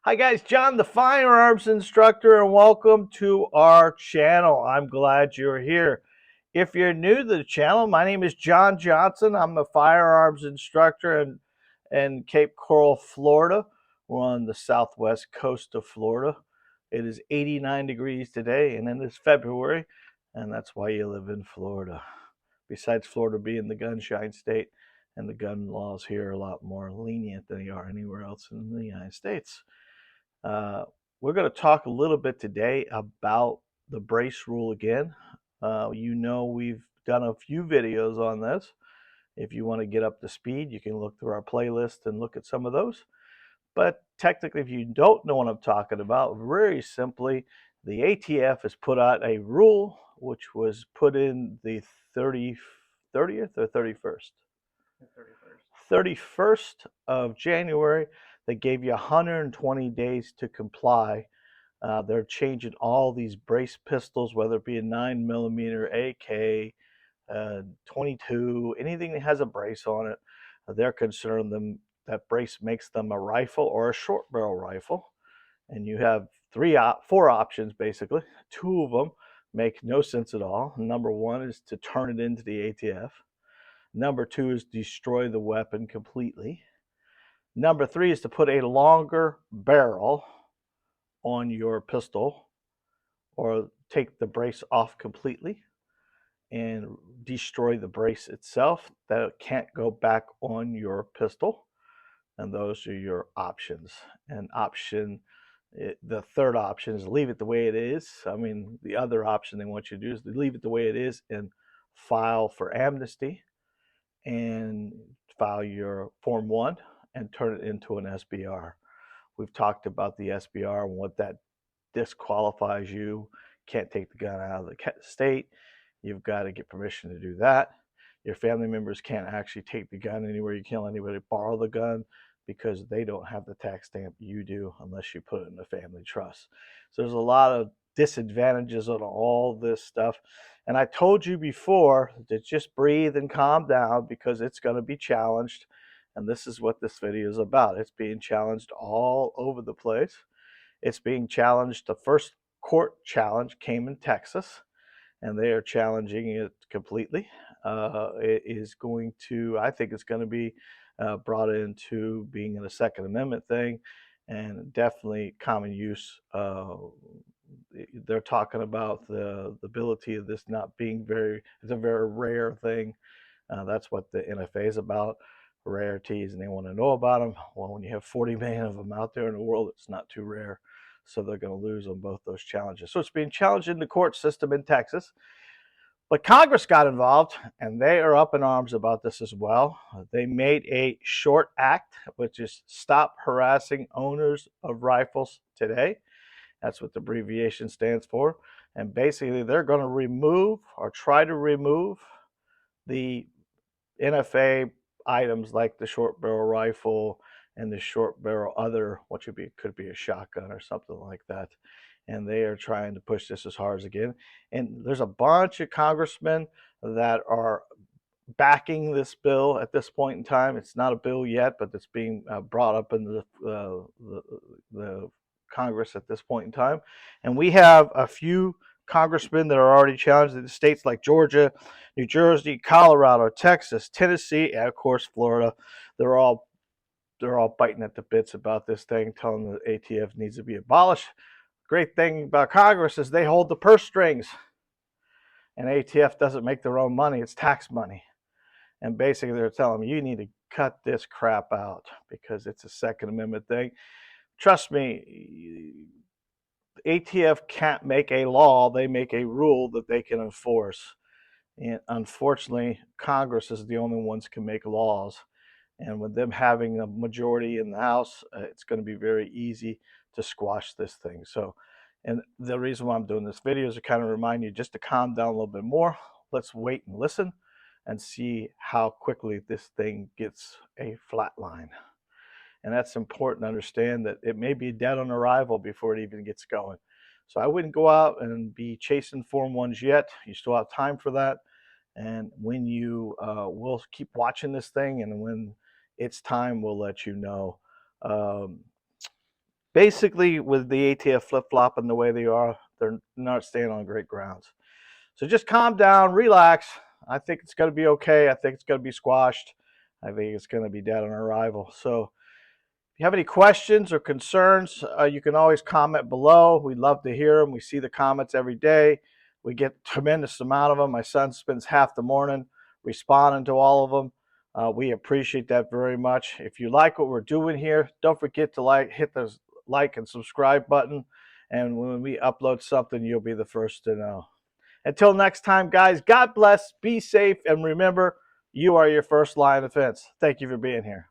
Hi guys, John the Firearms Instructor, and welcome to our channel. I'm glad you're here. If you're new to the channel, my name is John Johnson. I'm a firearms instructor in Cape Coral, Florida. We're on the southwest coast of Florida. It is 89 degrees today, and it is February, and that's why you live in Florida. Besides Florida being the gunshine state, and the gun laws here are a lot more lenient than they are anywhere else in the United States. Uh, we're going to talk a little bit today about the brace rule again. We've done a few videos on this. If you want to get up to speed, you can look through our playlist and look at some of those. But technically, if you don't know what I'm talking about, very simply, the ATF has put out a rule which was put in the 30th or 31st? 31st of January. They gave you 120 days to comply. They're changing all these brace pistols, whether it be a 9mm, AK, 22, anything that has a brace on it. They're concerned that brace makes them a rifle or a short barrel rifle. And you have four options basically. Two of them make no sense at all. Number one is to turn it into the ATF. Number two is destroy the weapon completely. Number three is to put a longer barrel on your pistol or take the brace off completely and destroy the brace itself, that it can't go back on your pistol. And those are your options. And the third option is leave it the way it is. I mean, the other option they want you to do is to leave it the way it is and file for amnesty and file your Form 1 and turn it into an SBR. We've talked about the SBR and what that disqualifies you. Can't take the gun out of the state. You've got to get permission to do that. Your family members can't actually take the gun anywhere. You can't let anybody borrow the gun because they don't have the tax stamp you do unless you put it in a family trust. So there's a lot of disadvantages on all this stuff. And I told you before to just breathe and calm down because it's going to be challenged. And this is what this video is about. It's being challenged all over the place. It's being challenged. The first court challenge came in Texas, and they are challenging it completely. It is going to, I think it's going to be brought into being in a Second Amendment thing, and definitely common use. They're talking about the ability of this not being it's a very rare thing. That's what the NFA is about, rarities, and they want to know about them. Well, when you have 40 million of them out there in the world, it's not too rare. So they're going to lose on both those challenges. So it's being challenged in the court system in Texas. But Congress got involved, and they are up in arms about this as well. They made a short act, which is Stop Harassing Owners of Rifles Today. That's what the abbreviation stands for. And basically, they're going to remove or try to remove the NFA items like the short barrel rifle and the short barrel other, what could be a shotgun or something like that. And they are trying to push this as hard as again. And there's a bunch of congressmen that are backing this bill at this point in time. It's not a bill yet, but it's being brought up in the Congress at this point in time. And we have a few congressmen that are already challenged in states like Georgia, New Jersey, Colorado, Texas, Tennessee, and of course Florida. They're all biting at the bits about this thing, telling the ATF needs to be abolished. Great thing about Congress is they hold the purse strings, and ATF doesn't make their own money; it's tax money. And basically, they're telling me you need to cut this crap out because it's a Second Amendment thing. Trust me, ATF can't make a law; they make a rule that they can enforce. And unfortunately, Congress is the only ones can make laws. And with them having a majority in the House, it's going to be very easy to squash this thing. So, and the reason why I'm doing this video is to kind of remind you just to calm down a little bit more. Let's wait and listen and see how quickly this thing gets a flat line. And that's important to understand that it may be dead on arrival before it even gets going. So I wouldn't go out and be chasing Form 1s yet. You still have time for that. And when you we'll keep watching this thing, and when it's time, we'll let you know. basically with the ATF flip-flopping the way they are, they're not staying on great grounds. So just calm down, relax. I think it's going to be okay. I think it's going to be squashed. I think it's going to be dead on arrival. So if you have any questions or concerns, you can always comment below. We'd love to hear them. We see the comments every day. We get a tremendous amount of them. My son spends half the morning responding to all of them. We appreciate that very much. If you like what we're doing here, don't forget to hit the like and subscribe button. And when we upload something, you'll be the first to know. Until next time, guys, God bless, be safe, and remember, you are your first line of defense. Thank you for being here.